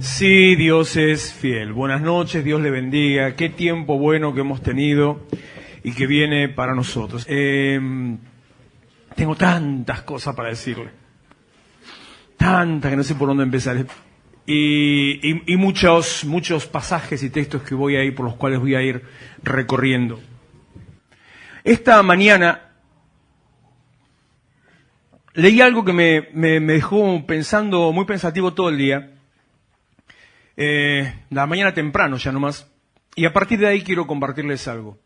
Sí, Dios es fiel. Buenas noches, Dios le bendiga. Qué tiempo bueno que hemos tenido y que viene para nosotros. Tengo tantas cosas para decirle. Tantas que no sé por dónde empezar. Y muchos pasajes y textos que voy a ir, por los cuales voy a ir recorriendo. Esta mañana leí algo que me dejó pensando, muy pensativo todo el día. La mañana temprano ya nomás, y a partir de ahí quiero compartirles algo.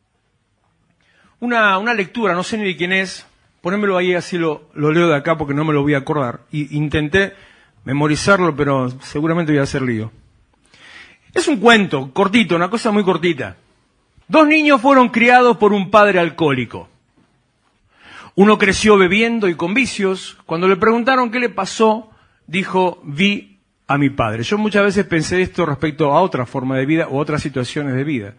Una lectura, no sé ni de quién es, ponémelo ahí así lo leo de acá porque no me lo voy a acordar. Y intenté memorizarlo, pero seguramente voy a hacer lío. Es un cuento, cortito, una cosa muy cortita. 2 niños fueron criados por un padre alcohólico. Uno creció bebiendo y con vicios. Cuando le preguntaron qué le pasó, dijo, vi a mi padre. Yo muchas veces pensé esto respecto a otra forma de vida o otras situaciones de vida.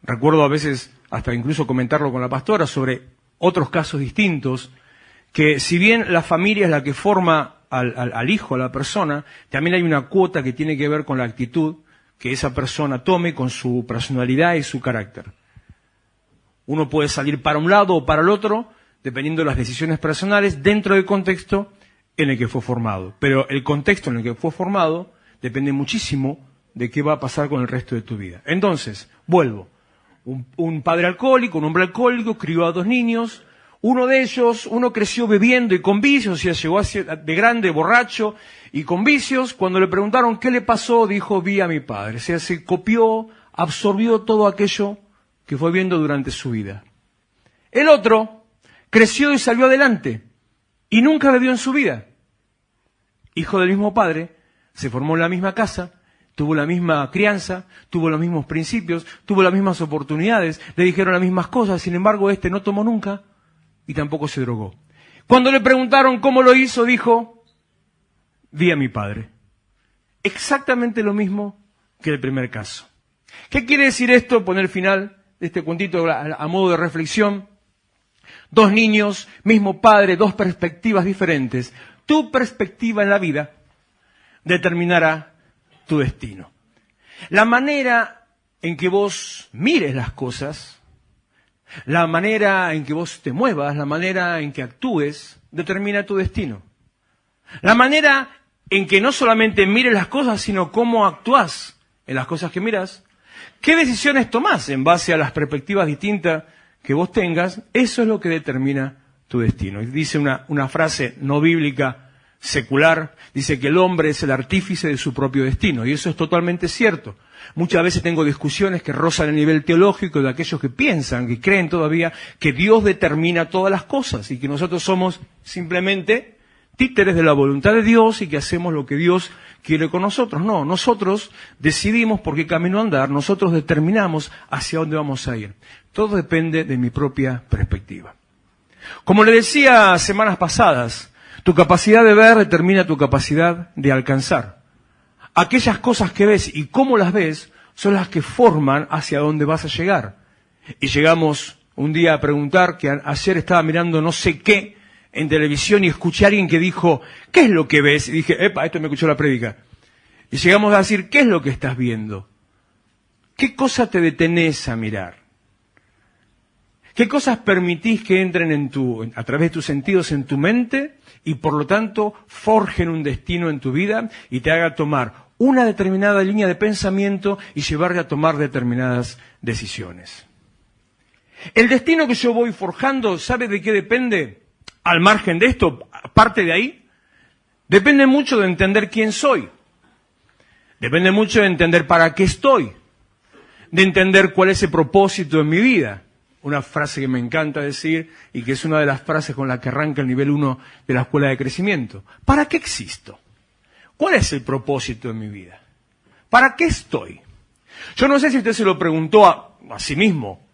Recuerdo a veces hasta incluso comentarlo con la pastora sobre otros casos distintos, que si bien la familia es la que forma al hijo, a la persona, también hay una cuota que tiene que ver con la actitud que esa persona tome con su personalidad y su carácter. Uno puede salir para un lado o para el otro, dependiendo de las decisiones personales, dentro del contexto en el que fue formado. Pero el contexto en el que fue formado depende muchísimo de qué va a pasar con el resto de tu vida. Entonces, vuelvo. Un padre alcohólico, un hombre alcohólico, crió a 2 niños. Uno de ellos, uno creció bebiendo y con vicios, o sea, llegó de grande, borracho y con vicios. Cuando le preguntaron qué le pasó, dijo, vi a mi padre. O sea, se copió, absorbió todo aquello que fue viendo durante su vida. El otro creció y salió adelante y nunca bebió en su vida. Hijo del mismo padre, se formó en la misma casa, tuvo la misma crianza, tuvo los mismos principios, tuvo las mismas oportunidades, le dijeron las mismas cosas, sin embargo este no tomó nunca y tampoco se drogó. Cuando le preguntaron cómo lo hizo, dijo, vi a mi padre. Exactamente lo mismo que el primer caso. ¿Qué quiere decir esto? Poner final de este cuentito a modo de reflexión. 2 niños, mismo padre, 2 perspectivas diferentes. Tu perspectiva en la vida determinará tu destino. La manera en que vos mires las cosas, la manera en que vos te muevas, la manera en que actúes, determina tu destino. La manera en que no solamente mires las cosas, sino cómo actúas en las cosas que miras, qué decisiones tomás en base a las perspectivas distintas que vos tengas, eso es lo que determina tu destino. Y dice una frase no bíblica, secular, dice que el hombre es el artífice de su propio destino, y eso es totalmente cierto. Muchas veces tengo discusiones que rozan el nivel teológico de aquellos que piensan, que creen todavía que Dios determina todas las cosas y que nosotros somos simplemente títeres de la voluntad de Dios y que hacemos lo que Dios quiere con nosotros. No, nosotros decidimos por qué camino andar, nosotros determinamos hacia dónde vamos a ir. Todo depende de mi propia perspectiva. Como le decía semanas pasadas, tu capacidad de ver determina tu capacidad de alcanzar. Aquellas cosas que ves y cómo las ves son las que forman hacia dónde vas a llegar. Y llegamos un día a preguntar, que ayer estaba mirando no sé qué en televisión y escuché a alguien que dijo, ¿qué es lo que ves? Y dije, epa, esto me escuchó la prédica. Y llegamos a decir, ¿qué es lo que estás viendo? ¿Qué cosa te detenés a mirar? ¿Qué cosas permitís que entren a través de tus sentidos en tu mente y por lo tanto forjen un destino en tu vida y te haga tomar una determinada línea de pensamiento y llevarte a tomar determinadas decisiones? El destino que yo voy forjando, ¿sabe de qué depende? Al margen de esto, aparte de ahí, depende mucho de entender quién soy. Depende mucho de entender para qué estoy. De entender cuál es el propósito en mi vida. Una frase que me encanta decir y que es una de las frases con la que arranca el nivel 1 de la escuela de crecimiento. ¿Para qué existo? ¿Cuál es el propósito en mi vida? ¿Para qué estoy? Yo no sé si usted se lo preguntó a sí mismo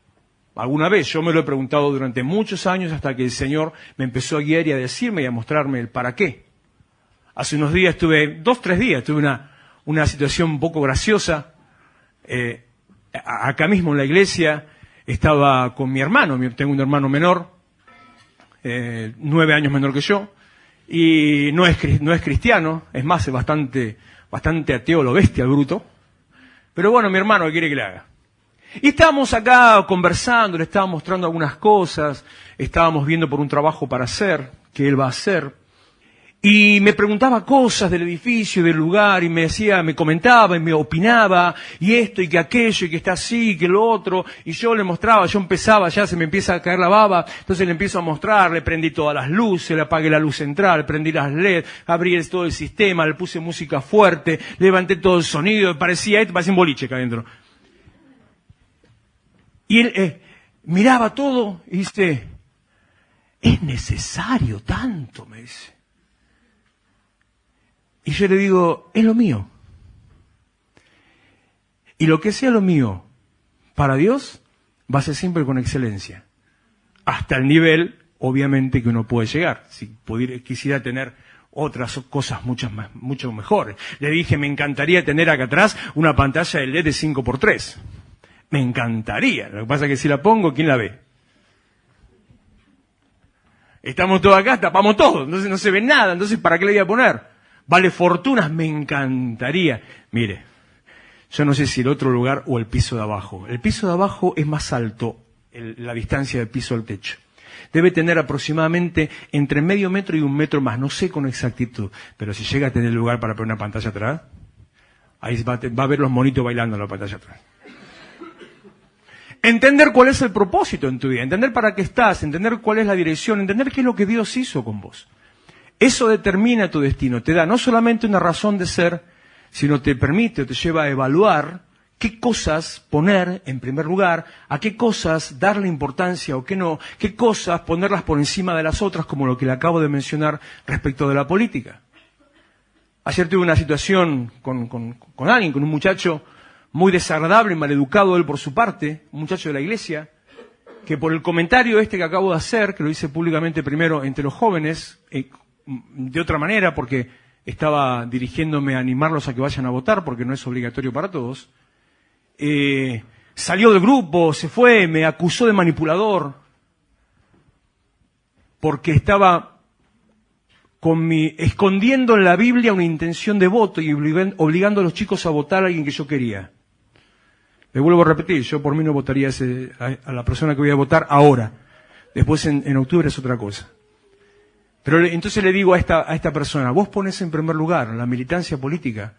alguna vez. Yo me lo he preguntado durante muchos años hasta que el Señor me empezó a guiar y a decirme y a mostrarme el para qué. Hace unos días 2-3 días, tuve una situación un poco graciosa. Acá mismo en la iglesia estaba con mi hermano, tengo un hermano menor, 9 años menor que yo, y no es cristiano, es más, es bastante bastante ateo, lo bestia, el bruto. Pero bueno, mi hermano, ¿qué quiere que le haga? Y estábamos acá conversando, le estaba mostrando algunas cosas, estábamos viendo por un trabajo para hacer, que él va a hacer. Y me preguntaba cosas del edificio, del lugar, y me comentaba y me opinaba, y esto y que aquello, y que está así, y que lo otro, y yo le mostraba, yo empezaba, ya se me empieza a caer la baba, entonces le empiezo a mostrar, le prendí todas las luces, le apagué la luz central, prendí las LED, abrí todo el sistema, le puse música fuerte, levanté todo el sonido, parecía un boliche acá adentro. Y él miraba todo y dice, ¿es necesario tanto? Me dice. Y yo le digo, es lo mío. Y lo que sea lo mío para Dios va a ser siempre con excelencia. Hasta el nivel, obviamente, que uno puede llegar. Si quisiera tener otras cosas mucho mejores. Le dije, me encantaría tener acá atrás una pantalla de LED de 5x3. Me encantaría. Lo que pasa es que si la pongo, ¿quién la ve? Estamos todos acá, tapamos todo. Entonces no se ve nada. Entonces, ¿para qué le voy a poner? Vale fortunas, me encantaría. Mire, yo no sé si el otro lugar o el piso de abajo. El piso de abajo es más alto, la distancia del piso al techo. Debe tener aproximadamente entre medio metro y 1 metro más, no sé con exactitud. Pero si llega a tener lugar para poner una pantalla atrás, ahí va a ver los monitos bailando en la pantalla atrás. Entender cuál es el propósito en tu vida, entender para qué estás, entender cuál es la dirección, entender qué es lo que Dios hizo con vos. Eso determina tu destino, te da no solamente una razón de ser, sino te permite, te lleva a evaluar qué cosas poner en primer lugar, a qué cosas darle importancia o qué no, qué cosas ponerlas por encima de las otras, como lo que le acabo de mencionar respecto de la política. Ayer tuve una situación con alguien, con un muchacho muy desagradable y maleducado él por su parte, un muchacho de la iglesia, que por el comentario que acabo de hacer, que lo hice públicamente primero entre los jóvenes, de otra manera, porque estaba dirigiéndome a animarlos a que vayan a votar, porque no es obligatorio para todos, salió del grupo, se fue, me acusó de manipulador, porque estaba escondiendo en la Biblia una intención de voto y obligando a los chicos a votar a alguien que yo quería. Le vuelvo a repetir, yo por mí no votaría a la persona que voy a votar ahora. Después en octubre es otra cosa. Pero entonces le digo a esta persona, vos pones en primer lugar la militancia política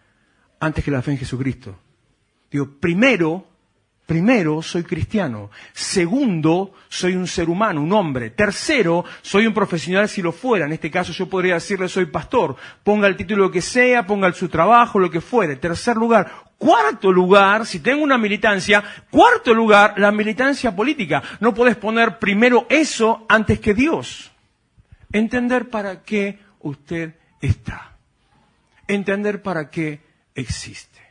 antes que la fe en Jesucristo. Digo, primero soy cristiano. Segundo, soy un ser humano, un hombre. Tercero, soy un profesional si lo fuera. En este caso yo podría decirle soy pastor. Ponga el título que sea, ponga su trabajo, lo que fuere. Tercer lugar. Cuarto lugar, si tengo una militancia, cuarto lugar, la militancia política. No podés poner primero eso antes que Dios. Entender para qué usted está. Entender para qué existe.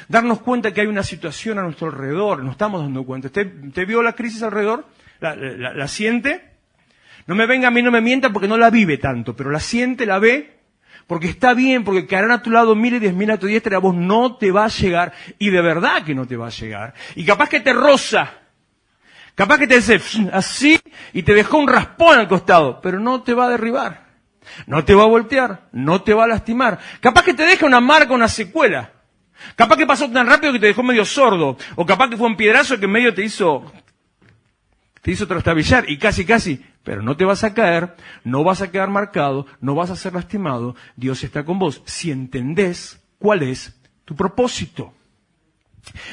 Darnos cuenta que hay una situación a nuestro alrededor, nos estamos dando cuenta. ¿Usted vio la crisis alrededor? ¿La siente? No me venga a mí, no me mienta porque no la vive tanto, pero la siente, la ve, porque está bien, porque caerán a tu lado 1000 y 10.000 a tu diestra, a vos no te va a llegar, y de verdad que no te va a llegar. Y capaz que te roza, capaz que te hace así y te dejó un raspón al costado, pero no te va a derribar, no te va a voltear, no te va a lastimar. Capaz que te deja una marca, una secuela. Capaz que pasó tan rápido que te dejó medio sordo, o capaz que fue un piedrazo que en medio te hizo trastabillar y casi, pero no te vas a caer, no vas a quedar marcado, no vas a ser lastimado. Dios está con vos si entendés cuál es tu propósito.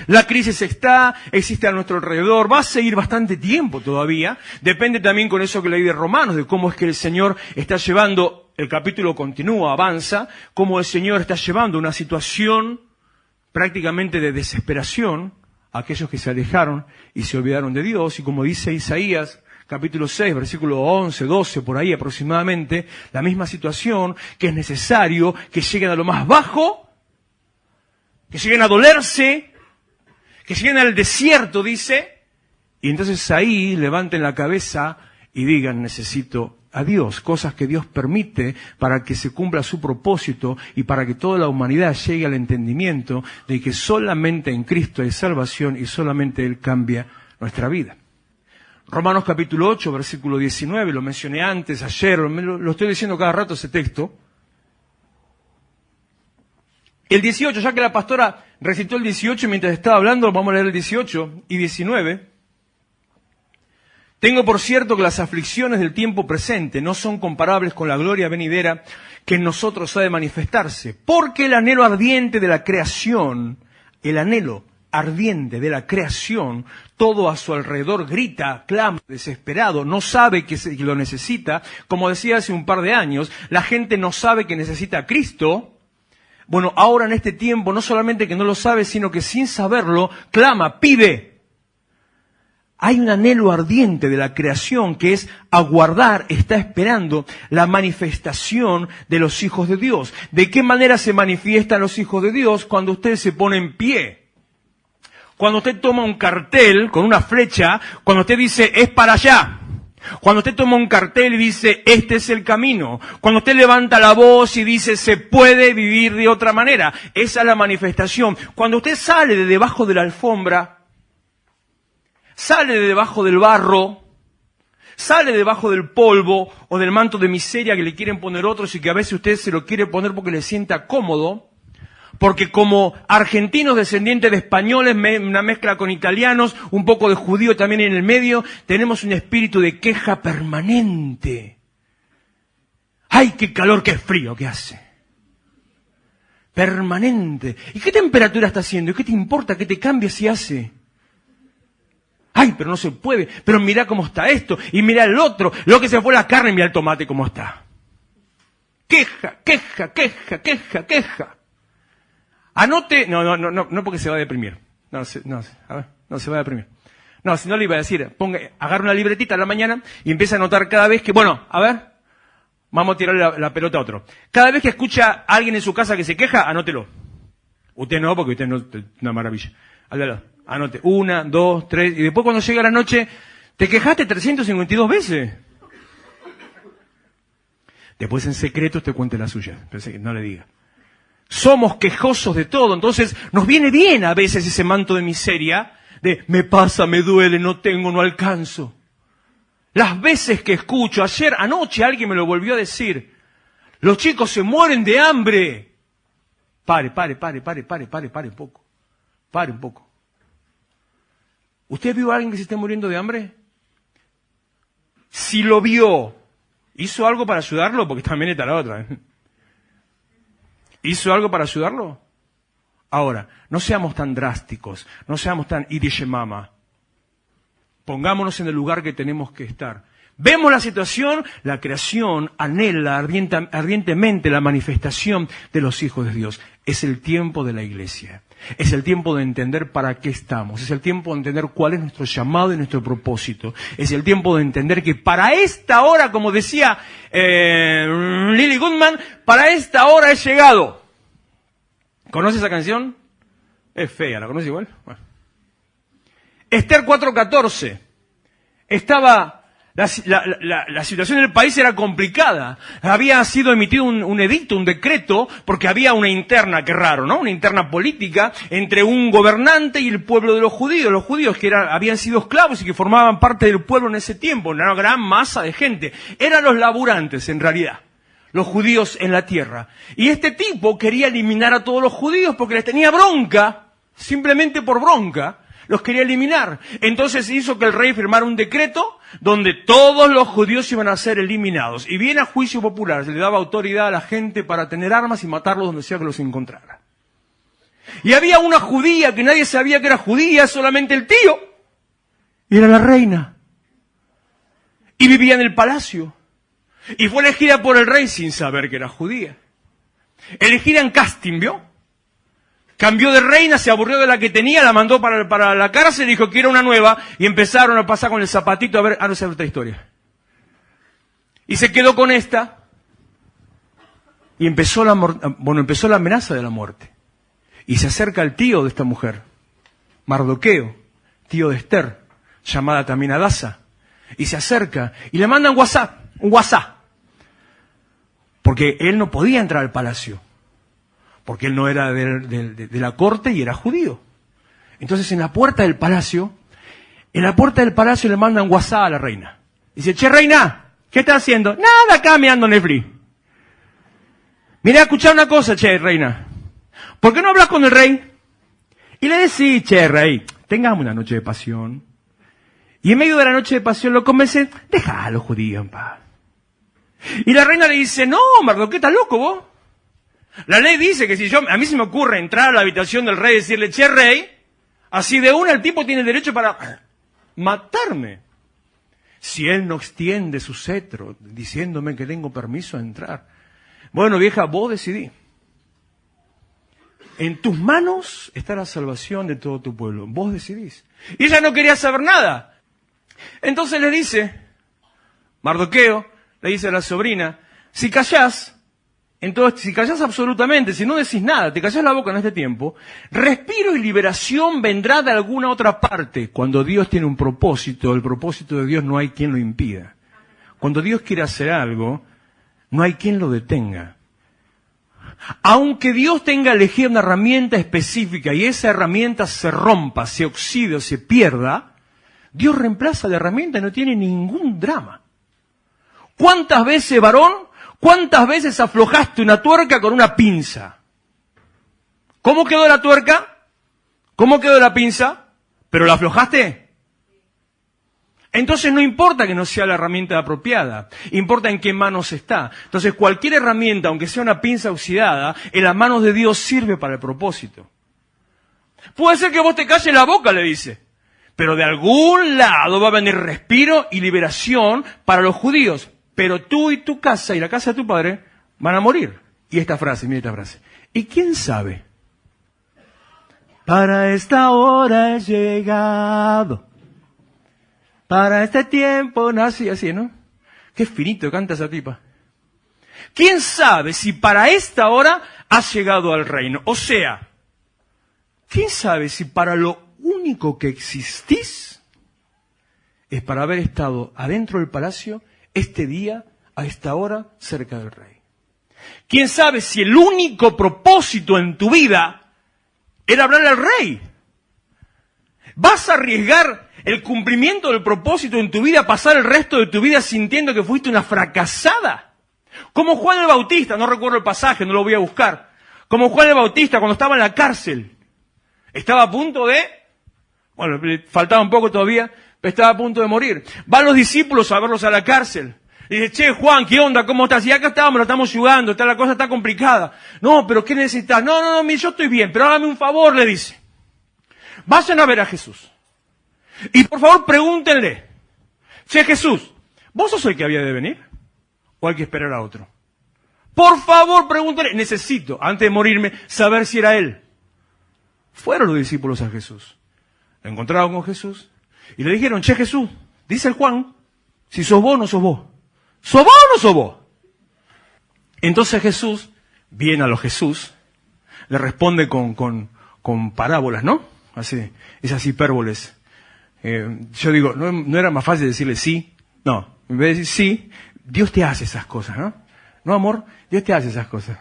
La crisis existe a nuestro alrededor, va a seguir bastante tiempo todavía. Depende también con eso que leí de Romanos, de cómo es que el Señor está llevando, el capítulo continúa, avanza, cómo el Señor está llevando una situación prácticamente de desesperación a aquellos que se alejaron y se olvidaron de Dios. Y como dice Isaías, capítulo 6, versículo 11, 12, por ahí aproximadamente, la misma situación, que es necesario que lleguen a lo más bajo, que lleguen a dolerse, que lleguen al desierto, dice, y entonces ahí levanten la cabeza y digan, necesito a Dios, cosas que Dios permite para que se cumpla su propósito y para que toda la humanidad llegue al entendimiento de que solamente en Cristo hay salvación y solamente Él cambia nuestra vida. Romanos capítulo 8, versículo 19, lo mencioné antes, ayer, lo estoy diciendo cada rato ese texto. El 18, ya que la pastora recitó el 18 mientras estaba hablando, vamos a leer el 18 y 19. Tengo por cierto que las aflicciones del tiempo presente no son comparables con la gloria venidera que en nosotros ha de manifestarse, porque el anhelo ardiente de la creación, todo a su alrededor grita, clama, desesperado, no sabe que lo necesita. Como decía hace un par de años, la gente no sabe que necesita a Cristo. Bueno, ahora en este tiempo, no solamente que no lo sabe, sino que sin saberlo, clama, pide. Hay un anhelo ardiente de la creación que es aguardar, está esperando la manifestación de los hijos de Dios. ¿De qué manera se manifiestan los hijos de Dios? Cuando usted se pone en pie. Cuando usted toma un cartel con una flecha, cuando usted dice, es para allá. Cuando usted toma un cartel y dice, este es el camino. Cuando usted levanta la voz y dice, se puede vivir de otra manera. Esa es la manifestación. Cuando usted sale de debajo de la alfombra, sale de debajo del barro, sale debajo del polvo o del manto de miseria que le quieren poner otros y que a veces usted se lo quiere poner porque le sienta cómodo, porque como argentinos descendientes de españoles, una mezcla con italianos, un poco de judío también en el medio, tenemos un espíritu de queja permanente. ¡Ay, qué calor, qué frío que hace! Permanente. ¿Y qué temperatura está haciendo? ¿Y qué te importa que te cambie si hace? ¡Ay, pero no se puede! Pero mira cómo está esto, y mira el otro, lo que se fue la carne, mira el tomate cómo está. Queja, queja, queja, queja, queja. Anote, no porque se va a deprimir. No se va a deprimir. No, si no le iba a decir, agarra una libretita a la mañana y empieza a anotar cada vez que, vamos a tirar la pelota a otro. Cada vez que escucha a alguien en su casa que se queja, anótelo. Usted no, porque usted no, una maravilla. Anote, 1, 2, 3, y después cuando llega la noche, te quejaste 352 veces. Después en secreto te cuente la suya, pero no le diga. Somos quejosos de todo, entonces nos viene bien a veces ese manto de miseria, de me pasa, me duele, no tengo, no alcanzo. Las veces que escucho, anoche alguien me lo volvió a decir, los chicos se mueren de hambre. Pare un poco. Pare un poco. ¿Usted vio a alguien que se esté muriendo de hambre? Si lo vio, ¿hizo algo para ayudarlo? Porque también está la otra. ¿Hizo algo para ayudarlo? Ahora, no seamos tan drásticos, no seamos tan idishemama. Pongámonos en el lugar que tenemos que estar. Vemos la situación, la creación anhela ardientemente la manifestación de los hijos de Dios. Es el tiempo de la iglesia. Es el tiempo de entender para qué estamos. Es el tiempo de entender cuál es nuestro llamado y nuestro propósito. Es el tiempo de entender que para esta hora, como decía Lily Goodman, para esta hora he llegado. ¿Conoce esa canción? Es fea, ¿la conoce igual? Bueno. Esther 4:14. La situación del país era complicada. Había sido emitido un edicto, un decreto, porque había una interna, qué raro, ¿no? Una interna política entre un gobernante y el pueblo de los judíos. Los judíos que habían sido esclavos y que formaban parte del pueblo en ese tiempo, una gran masa de gente. Eran los laburantes, en realidad. Los judíos en la tierra. Y este tipo quería eliminar a todos los judíos porque les tenía bronca, simplemente por bronca. Los quería eliminar. Entonces hizo que el rey firmara un decreto donde todos los judíos iban a ser eliminados. Y viene a juicio popular, se le daba autoridad a la gente para tener armas y matarlos donde sea que los encontrara. Y había una judía que nadie sabía que era judía, solamente el tío. Y era la reina. Y vivía en el palacio. Y fue elegida por el rey sin saber que era judía. Elegida en casting, ¿vio? Cambió de reina, se aburrió de la que tenía, la mandó para la cárcel y dijo, quiero una nueva. Y empezaron a pasar con el zapatito a ver, no sé, otra historia. Y se quedó con esta. Y empezó la amenaza de la muerte. Y se acerca el tío de esta mujer, Mardoqueo, tío de Esther, llamada también Adasa. Y se acerca y le manda un WhatsApp. Porque él no podía entrar al palacio. Porque él no era de la corte y era judío. Entonces en la puerta del palacio le mandan WhatsApp a la reina. Dice, che reina, ¿qué estás haciendo? Nada, acá mirando Netflix. Mirá, escuchá una cosa, che reina. ¿por qué no hablas con el rey? Y le decís, che, rey, tengamos una noche de pasión. Y en medio de la noche de pasión lo convence, deja a los judíos en paz. Y la reina le dice, no, Mardoqueo, ¿estás loco vos? La ley dice que si a mí se me ocurre entrar a la habitación del rey y decirle, che, rey, así de una el tipo tiene derecho para matarme. Si él no extiende su cetro diciéndome que tengo permiso a entrar. Bueno, vieja, vos decidí. En tus manos está la salvación de todo tu pueblo. Vos decidís. Y ella no quería saber nada. Entonces le dice, Mardoqueo, le dice a la sobrina, si callás, entonces, si callás absolutamente, si no decís nada, te callás la boca en este tiempo, respiro y liberación vendrá de alguna otra parte. Cuando Dios tiene un propósito, el propósito de Dios no hay quien lo impida. Cuando Dios quiere hacer algo, no hay quien lo detenga. Aunque Dios tenga elegido una herramienta específica y esa herramienta se rompa, se oxide o se pierda, Dios reemplaza la herramienta y no tiene ningún drama. ¿Cuántas veces, varón, cuántas veces aflojaste una tuerca con una pinza? ¿Cómo quedó la tuerca? ¿Cómo quedó la pinza? ¿Pero la aflojaste? Entonces no importa que no sea la herramienta apropiada, importa en qué manos está. Entonces cualquier herramienta, aunque sea una pinza oxidada, en las manos de Dios sirve para el propósito. Puede ser que vos te calles la boca, le dice, pero de algún lado va a venir respiro y liberación para los judíos. Pero tú y tu casa y la casa de tu padre van a morir. Y esta frase, mira esta frase. ¿Y quién sabe? Para esta hora he llegado. Para este tiempo nací, así, ¿no? Qué finito canta esa tipa. ¿Quién sabe si para esta hora has llegado al reino? O sea, ¿quién sabe si para lo único que existís es para haber estado adentro del palacio este día, a esta hora, cerca del rey? ¿Quién sabe si el único propósito en tu vida era hablarle al rey? ¿Vas a arriesgar el cumplimiento del propósito en tu vida a pasar el resto de tu vida sintiendo que fuiste una fracasada? Como Juan el Bautista, no recuerdo el pasaje, no lo voy a buscar. Como Juan el Bautista cuando estaba en la cárcel. Estaba a punto de, bueno, faltaba un poco todavía, pero estaba a punto de morir. Van los discípulos a verlos a la cárcel. Y dice, che, Juan, ¿qué onda? ¿Cómo estás? Y acá estábamos, lo estamos ayudando, la cosa está complicada. No, pero ¿qué necesitas? No, yo estoy bien, pero hágame un favor, le dice. Vayan a ver a Jesús. Y por favor pregúntenle, che, Jesús, ¿vos sos el que había de venir? ¿O hay que esperar a otro? Por favor pregúntenle, necesito, antes de morirme, saber si era él. Fueron los discípulos a Jesús. Lo encontraron con Jesús y le dijeron, che, Jesús, dice el Juan, si sos vos o no sos vos. ¿Sos vos o no sos vos? Entonces Jesús, bien a lo Jesús, le responde con parábolas, ¿no? Así, esas hipérboles. Yo digo, ¿no era más fácil decirle sí? No, en vez de decir sí, Dios te hace esas cosas, ¿no? No, amor, Dios te hace esas cosas.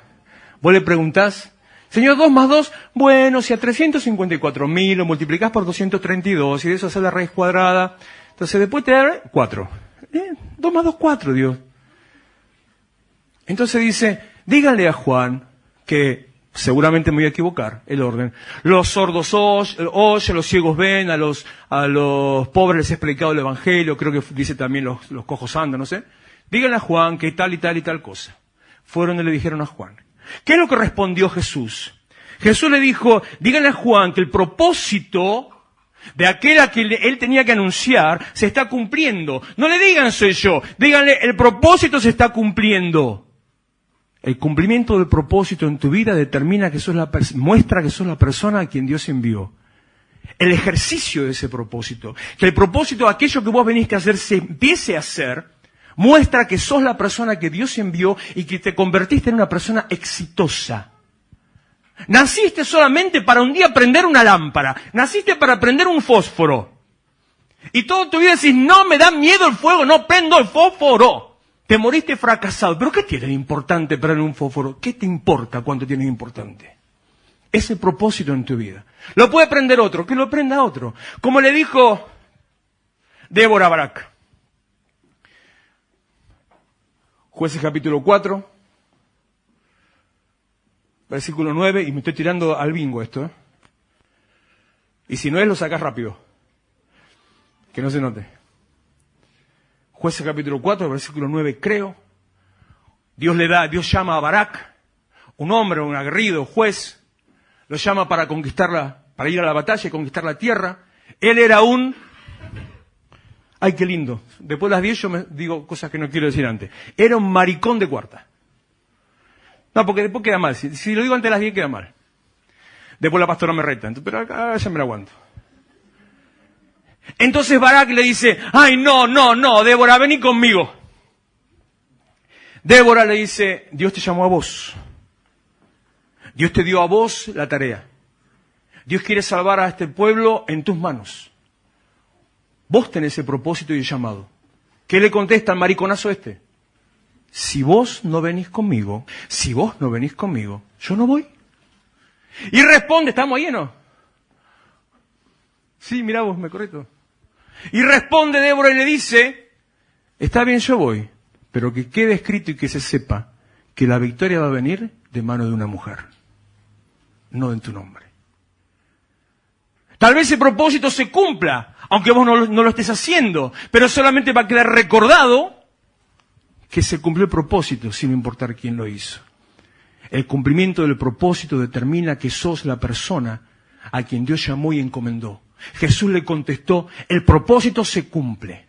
Vos le preguntás, Señor, 2 más 2, bueno, si a 354.000 lo multiplicás por 232 y de eso haces la raíz cuadrada, entonces después te da 4. 2 más 2, 4, Dios. Entonces dice, díganle a Juan que seguramente me voy a equivocar, el orden. Los sordos oyen, los ciegos ven, a los pobres les he predicado el evangelio, creo que dice también los cojos andan, no sé. Díganle a Juan que tal y tal y tal cosa. Fueron y le dijeron a Juan. ¿Qué es lo que respondió Jesús? Jesús le dijo, díganle a Juan que el propósito de aquel a que él tenía que anunciar se está cumpliendo. No le digan soy yo, díganle el propósito se está cumpliendo. El cumplimiento del propósito en tu vida determina que muestra que sos la persona a quien Dios envió. El ejercicio de ese propósito, que el propósito, aquello que vos venís que hacer, se empiece a hacer, muestra que sos la persona que Dios envió y que te convertiste en una persona exitosa. Naciste solamente para un día prender una lámpara, naciste para prender un fósforo. Y toda tu vida decís, no me da miedo el fuego, no prendo el fósforo. Te moriste fracasado. ¿Pero qué tiene de importante prender un fósforo? ¿Qué te importa cuánto tiene de importante? Ese propósito en tu vida. Lo puede prender otro, que lo prenda otro. Como le dijo Débora Barak. Jueces capítulo 4. versículo 9, y me estoy tirando al bingo esto, ¿eh? Y si no es, lo sacás rápido. Que no se note. Jueces capítulo 4, versículo 9, creo. Dios llama a Barak, un hombre, un aguerrido juez, lo llama para para ir a la batalla y conquistar la tierra. Él era ay, qué lindo. Después de las 10 yo me digo cosas que no quiero decir antes. Era un maricón de cuarta. No, porque después queda mal. Si lo digo antes de las 10 queda mal. Después la pastora me reta, pero acá ya me la aguanto. Entonces Barak le dice, ay, no, Débora, vení conmigo. Débora le dice, Dios te llamó a vos. Dios te dio a vos la tarea. Dios quiere salvar a este pueblo en tus manos. Vos tenés el propósito y el llamado. ¿Qué le contesta al mariconazo este? Si vos no venís conmigo, yo no voy. Y responde, ¿estamos ahí o no? Sí, mirá vos, me correcto. Y responde Débora y le dice, está bien, yo voy, pero que quede escrito y que se sepa que la victoria va a venir de mano de una mujer, no en tu nombre. Tal vez ese propósito se cumpla, aunque vos no lo estés haciendo, pero solamente va a quedar recordado que se cumplió el propósito sin importar quién lo hizo. El cumplimiento del propósito determina que sos la persona a quien Dios llamó y encomendó. Jesús le contestó, el propósito se cumple.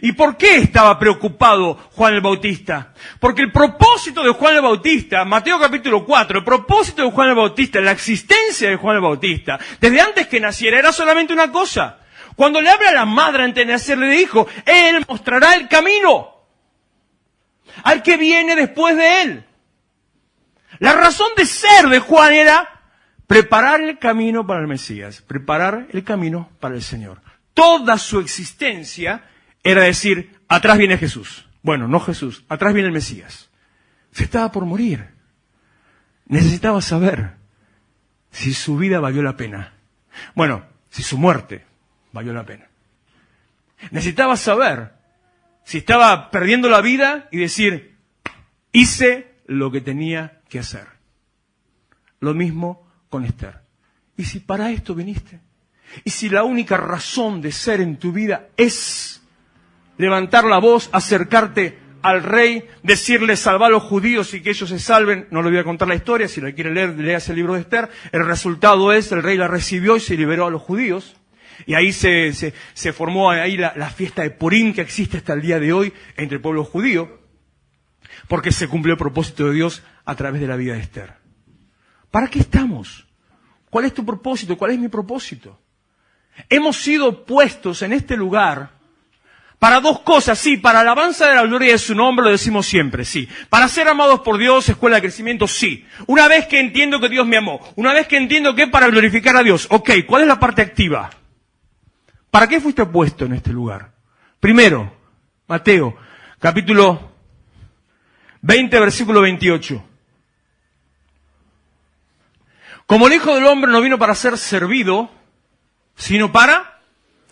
¿Y por qué estaba preocupado Juan el Bautista? Porque el propósito de Juan el Bautista, Mateo capítulo 4, el propósito de Juan el Bautista, la existencia de Juan el Bautista, desde antes que naciera era solamente una cosa. Cuando le habla a la madre antes de nacer, le dijo, Él mostrará el camino al que viene después de Él. La razón de ser de Juan era preparar el camino para el Mesías, preparar el camino para el Señor. Toda su existencia era decir, atrás viene Jesús. Bueno, no Jesús, atrás viene el Mesías. Se estaba por morir. Necesitaba saber si su vida valió la pena. Bueno, si su muerte valió la pena. Necesitaba saber si estaba perdiendo la vida y decir, hice lo que tenía que hacer. Lo mismo con Esther. ¿Y si para esto viniste? ¿Y si la única razón de ser en tu vida es levantar la voz, acercarte al rey, decirle salva a los judíos y que ellos se salven? No le voy a contar la historia, si la quiere leer, léase el libro de Esther. El resultado es, el rey la recibió y se liberó a los judíos. Y ahí se formó ahí la fiesta de Purim que existe hasta el día de hoy entre el pueblo judío, porque se cumplió el propósito de Dios a través de la vida de Esther. ¿Para qué estamos? ¿Cuál es tu propósito? ¿Cuál es mi propósito? Hemos sido puestos en este lugar para dos cosas, sí, para alabanza de la gloria de su nombre, lo decimos siempre, sí. Para ser amados por Dios, escuela de crecimiento, sí. Una vez que entiendo que Dios me amó, una vez que entiendo que es para glorificar a Dios, ok, ¿cuál es la parte activa? ¿Para qué fuiste puesto en este lugar? Primero, Mateo, capítulo 20, versículo 28. Como el Hijo del Hombre no vino para ser servido, sino para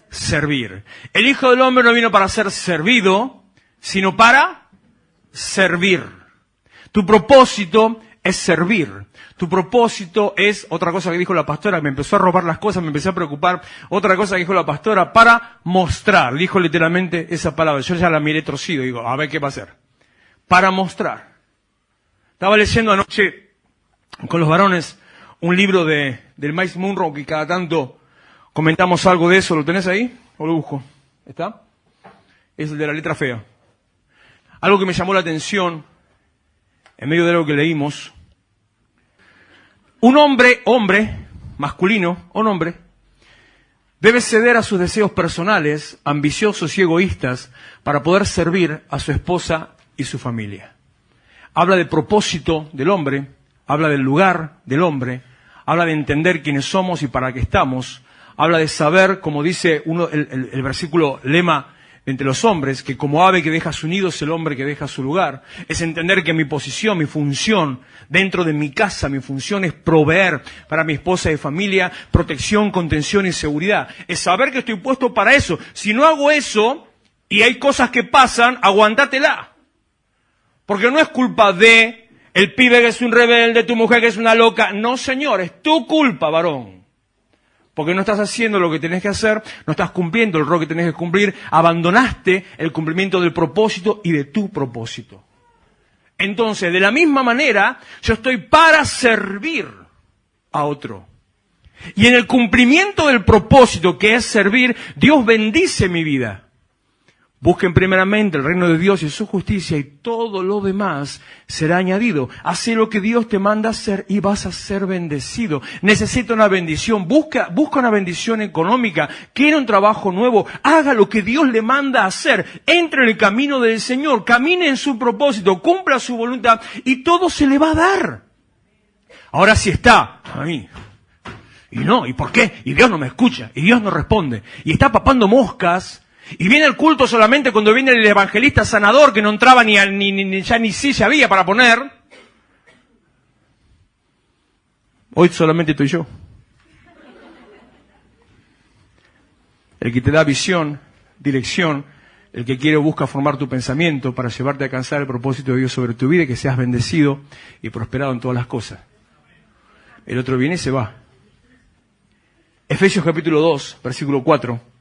servir. El Hijo del Hombre no vino para ser servido, sino para servir. Tu propósito es servir. Tu propósito es, otra cosa que dijo la pastora, me empezó a robar las cosas, me empecé a preocupar, otra cosa que dijo la pastora, para mostrar. Dijo literalmente esa palabra. Yo ya la miré torcido, digo, a ver qué va a hacer. Para mostrar. Estaba leyendo anoche con los varones un libro del Miles Monroe, que cada tanto comentamos algo de eso. ¿Lo tenés ahí? ¿O lo busco? ¿Está? Es el de la letra fea. Algo que me llamó la atención, en medio de algo que leímos. Un hombre, masculino o hombre, debe ceder a sus deseos personales, ambiciosos y egoístas, para poder servir a su esposa y su familia. Habla del propósito del hombre, habla del lugar del hombre, habla de entender quiénes somos y para qué estamos, habla de saber, como dice el versículo lema entre los hombres, que como ave que deja su nido es el hombre que deja su lugar. Es entender que mi posición, mi función dentro de mi casa, mi función es proveer para mi esposa y familia protección, contención y seguridad. Es saber que estoy puesto para eso. Si no hago eso y hay cosas que pasan, aguantátela. Porque no es culpa de el pibe que es un rebelde, tu mujer que es una loca. No, señor, es tu culpa, varón. Porque no estás haciendo lo que tenés que hacer, no estás cumpliendo el rol que tenés que cumplir, abandonaste el cumplimiento del propósito y de tu propósito. Entonces, de la misma manera, yo estoy para servir a otro. Y en el cumplimiento del propósito, que es servir, Dios bendice mi vida. Busquen primeramente el reino de Dios y su justicia y todo lo demás será añadido. Haz lo que Dios te manda hacer y vas a ser bendecido. Necesita una bendición. Busca una bendición económica. Quiere un trabajo nuevo. Haga lo que Dios le manda hacer. Entre en el camino del Señor. Camine en su propósito. Cumpla su voluntad y todo se le va a dar. Ahora si está a mí. Y no, ¿y por qué? Y Dios no me escucha. Y Dios no responde. Y está papando moscas. Y viene el culto solamente cuando viene el evangelista sanador que no entraba ya ni silla había para poner. Hoy solamente estoy yo. El que te da visión, dirección, el que quiere o busca formar tu pensamiento para llevarte a alcanzar el propósito de Dios sobre tu vida y que seas bendecido y prosperado en todas las cosas. El otro viene y se va. Efesios capítulo 2, versículo 4.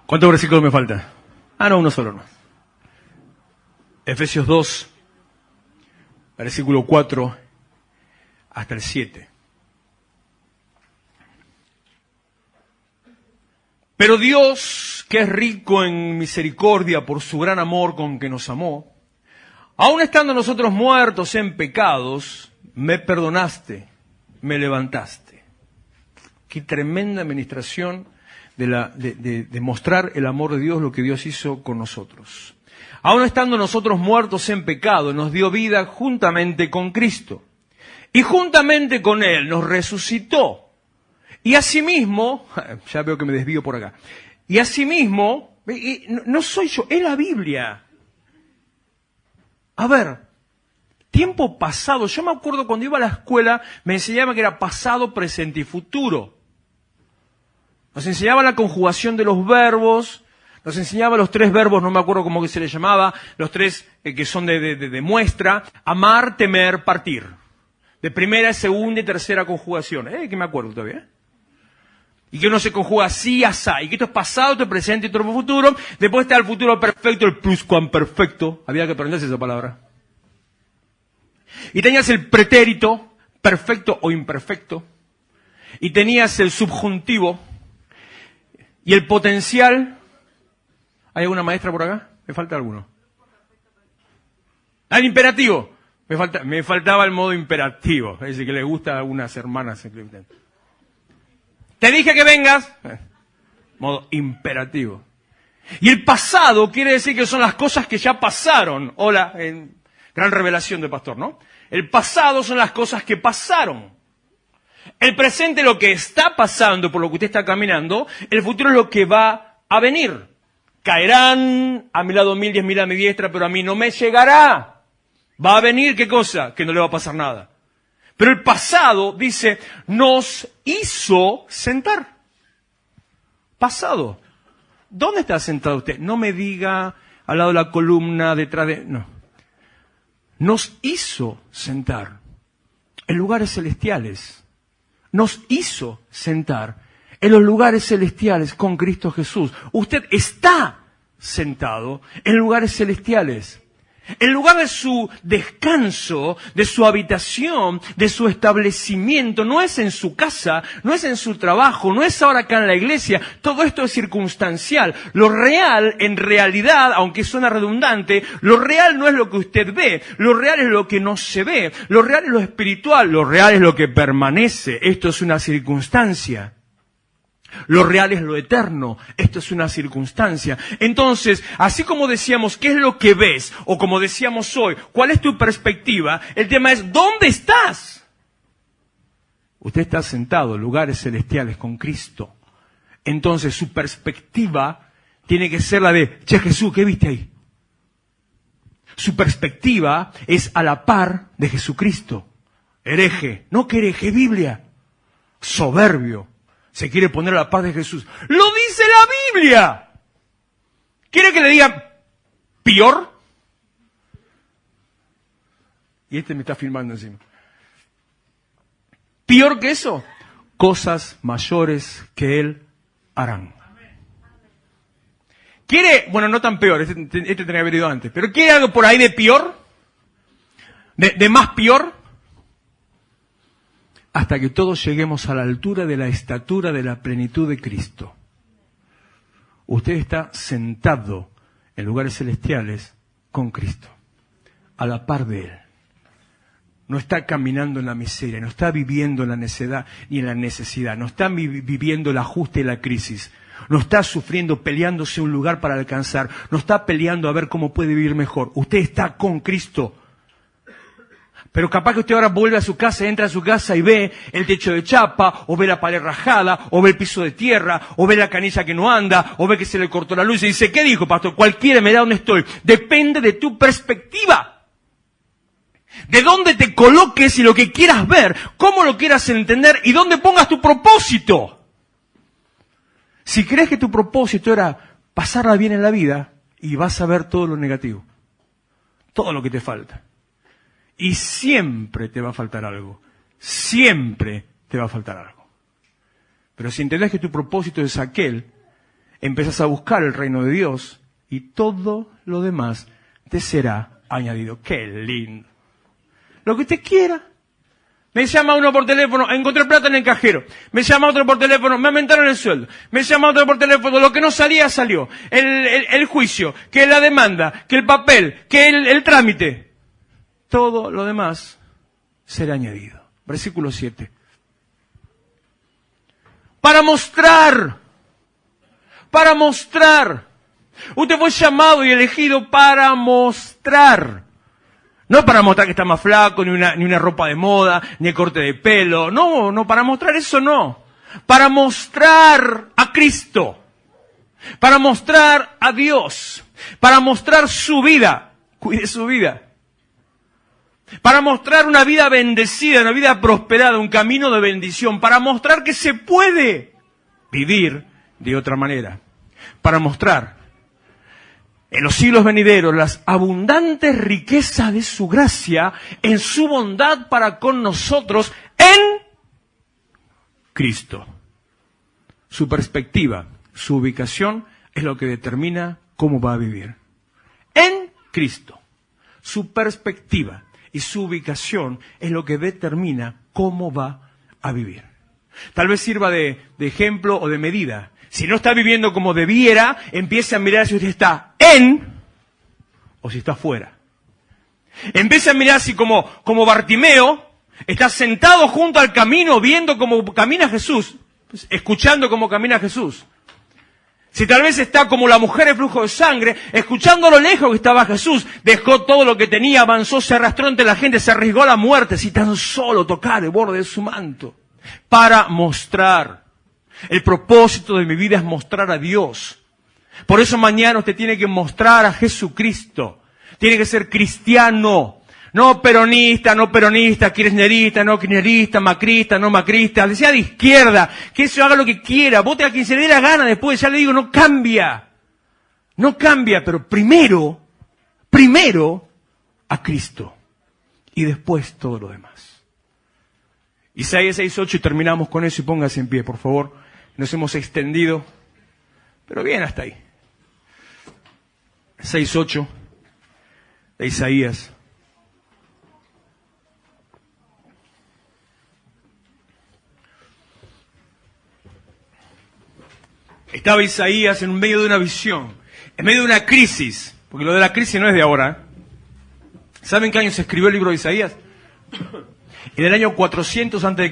¿Cuántos versículos me faltan? No, uno solo no. Efesios 2, versículo 4 hasta el 7. Pero Dios, que es rico en misericordia por su gran amor con que nos amó, aun estando nosotros muertos en pecados, me perdonaste, me levantaste. Qué tremenda administración de mostrar el amor de Dios, lo que Dios hizo con nosotros. Aun estando nosotros muertos en pecado, nos dio vida juntamente con Cristo. Y juntamente con Él nos resucitó. Y asimismo, ya veo que me desvío por acá. Y asimismo, no soy yo, es la Biblia. A ver, tiempo pasado. Yo me acuerdo cuando iba a la escuela, me enseñaban que era pasado, presente y futuro. Nos enseñaba la conjugación de los verbos, nos enseñaba los 3 verbos, no me acuerdo cómo que se les llamaba, los 3 que son de muestra, amar, temer, partir. De primera, segunda y tercera conjugación. Que me acuerdo todavía. Y que uno se conjuga así, asá. Y que esto es pasado, esto es presente y esto es futuro. Después está el futuro perfecto, el pluscuamperfecto. Había que aprenderse esa palabra. Y tenías el pretérito, perfecto o imperfecto. Y tenías el subjuntivo. Y el potencial, ¿hay alguna maestra por acá? Me falta alguno. El imperativo. Me faltaba el modo imperativo. Es decir, que le gusta a algunas hermanas. Te dije que vengas. Modo imperativo. Y el pasado quiere decir que son las cosas que ya pasaron. Hola, gran revelación del pastor, ¿no? El pasado son las cosas que pasaron. El presente es lo que está pasando, por lo que usted está caminando. El futuro es lo que va a venir. Caerán a mi lado 1000, 10.000 a mi diestra, pero a mí no me llegará. Va a venir, ¿qué cosa? Que no le va a pasar nada. Pero el pasado, dice, nos hizo sentar. Pasado. ¿Dónde está sentado usted? No me diga al lado de la columna, detrás de... No. Nos hizo sentar en lugares celestiales. Nos hizo sentar en los lugares celestiales con Cristo Jesús. Usted está sentado en lugares celestiales. En lugar de su descanso, de su habitación, de su establecimiento, no es en su casa, no es en su trabajo, no es ahora acá en la iglesia. Todo esto es circunstancial. Lo real, en realidad, aunque suena redundante, lo real no es lo que usted ve. Lo real es lo que no se ve. Lo real es lo espiritual. Lo real es lo que permanece. Esto es una circunstancia. Lo real es lo eterno. Esto es una circunstancia. Entonces, así como decíamos, ¿qué es lo que ves? O como decíamos hoy, ¿cuál es tu perspectiva? El tema es, ¿dónde estás? Usted está sentado en lugares celestiales con Cristo. Entonces, su perspectiva tiene que ser la de, che Jesús, ¿qué viste ahí? Su perspectiva es a la par de Jesucristo. Hereje. No que hereje, Biblia. Soberbio. Se quiere poner a la par de Jesús. ¡Lo dice la Biblia! ¿Quiere que le diga peor? Y este me está filmando encima. Peor que eso, cosas mayores que Él harán. ¿Quiere? Bueno, no tan peor, este tenía que haber ido antes, pero ¿quiere algo por ahí de peor? ¿De más peor? Hasta que todos lleguemos a la altura de la estatura de la plenitud de Cristo. Usted está sentado en lugares celestiales con Cristo, a la par de Él. No está caminando en la miseria, no está viviendo en la necedad ni en la necesidad, no está viviendo el ajuste y la crisis, no está sufriendo, peleándose un lugar para alcanzar, no está peleando a ver cómo puede vivir mejor. Usted está con Cristo. Pero capaz que usted ahora vuelve a su casa, entra a su casa y ve el techo de chapa, o ve la pared rajada, o ve el piso de tierra, o ve la canilla que no anda, o ve que se le cortó la luz y dice, ¿qué dijo, pastor? Cualquiera me da donde estoy. Depende de tu perspectiva. De dónde te coloques y lo que quieras ver, cómo lo quieras entender y dónde pongas tu propósito. Si crees que tu propósito era pasarla bien en la vida, y vas a ver todo lo negativo, todo lo que te falta. Y siempre te va a faltar algo. Siempre te va a faltar algo. Pero si entendés que tu propósito es aquel, empezás a buscar el reino de Dios y todo lo demás te será añadido. ¡Qué lindo! Lo que usted quiera. Me llama uno por teléfono, encontré plata en el cajero. Me llama otro por teléfono, me aumentaron el sueldo. Me llama otro por teléfono, lo que no salía, salió. El juicio, que la demanda, que el papel, que el trámite. Todo lo demás será añadido. Versículo 7. Para mostrar. Usted fue llamado y elegido para mostrar. No para mostrar que está más flaco, ni una ropa de moda, ni el corte de pelo. No, para mostrar eso no. Para mostrar a Cristo. Para mostrar a Dios. Para mostrar su vida. Cuide su vida. Para mostrar una vida bendecida, una vida prosperada, un camino de bendición. Para mostrar que se puede vivir de otra manera. Para mostrar en los siglos venideros las abundantes riquezas de su gracia en su bondad para con nosotros en Cristo. Su perspectiva, su ubicación es lo que determina cómo va a vivir. En Cristo. Su perspectiva y su ubicación es lo que determina cómo va a vivir. Tal vez sirva de ejemplo o de medida. Si no está viviendo como debiera, empiece a mirar si usted está en o si está fuera. Empiece a mirar si como Bartimeo está sentado junto al camino, viendo cómo camina Jesús, escuchando cómo camina Jesús. Si tal vez está como la mujer de flujo de sangre, escuchando a lo lejos que estaba Jesús, dejó todo lo que tenía, avanzó, se arrastró entre la gente, se arriesgó a la muerte, si tan solo tocar el borde de su manto, para mostrar. El propósito de mi vida es mostrar a Dios. Por eso mañana usted tiene que mostrar a Jesucristo. Tiene que ser cristiano. No peronista, kirchnerista, no kirchnerista, macrista, no macrista. Sea de izquierda, que eso haga lo que quiera. Vote a quien se le dé la gana después. Ya le digo, no cambia. No cambia, pero primero a Cristo. Y después todo lo demás. Isaías 6:8 y terminamos con eso y póngase en pie, por favor. Nos hemos extendido, pero bien hasta ahí. 6:8 de Isaías. Estaba Isaías en medio de una visión, en medio de una crisis, porque lo de la crisis no es de ahora. ¿Saben qué año se escribió el libro de Isaías? En el año 400 a.C.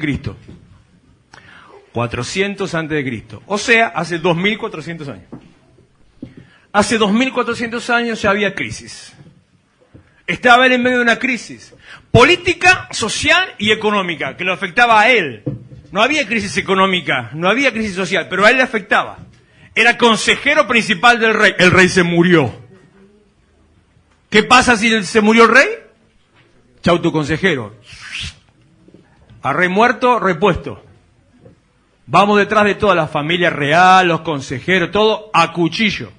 400 a.C. O sea, hace 2400 años. Hace 2400 años ya había crisis. Estaba él en medio de una crisis política, social y económica que lo afectaba a él. No había crisis económica, no había crisis social, pero a él le afectaba. Era consejero principal del rey. El rey se murió. ¿Qué pasa si se murió el rey? Chau tu consejero. A rey muerto, repuesto. Vamos detrás de toda la familia real, los consejeros, todo a cuchillo.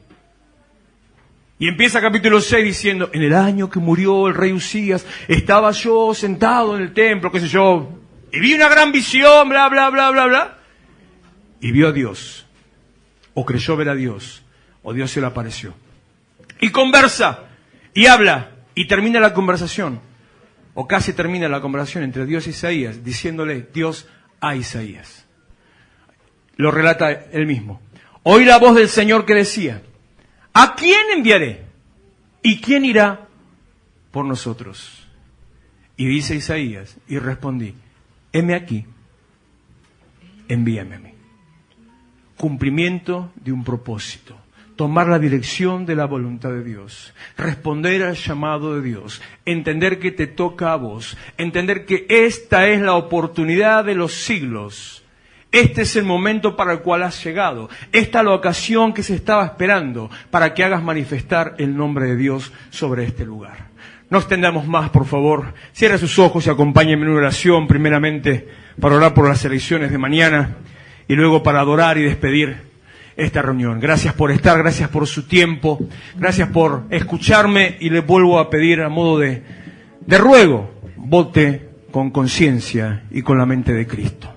Y empieza capítulo 6 diciendo, en el año que murió el rey Usías, estaba yo sentado en el templo, qué sé yo, y vi una gran visión, bla, bla, bla, bla, bla. Y vio a Dios, o creyó ver a Dios, o Dios se le apareció. Y conversa, y habla, y termina la conversación, o casi termina la conversación entre Dios y Isaías, diciéndole Dios a Isaías. Lo relata él mismo. Oí la voz del Señor que decía, ¿a quién enviaré? ¿Y quién irá por nosotros? Y dice Isaías, y respondí, heme aquí, envíame a mí. Cumplimiento de un propósito, tomar la dirección de la voluntad de Dios, responder al llamado de Dios, entender que te toca a vos, entender que esta es la oportunidad de los siglos. Este es el momento para el cual has llegado. Esta es la ocasión que se estaba esperando para que hagas manifestar el nombre de Dios sobre este lugar. No extendamos más, por favor. Cierra sus ojos y acompáñenme en una oración, primeramente para orar por las elecciones de mañana y luego para adorar y despedir esta reunión. Gracias por estar, gracias por su tiempo, gracias por escucharme y les vuelvo a pedir a modo de ruego, vote con conciencia y con la mente de Cristo.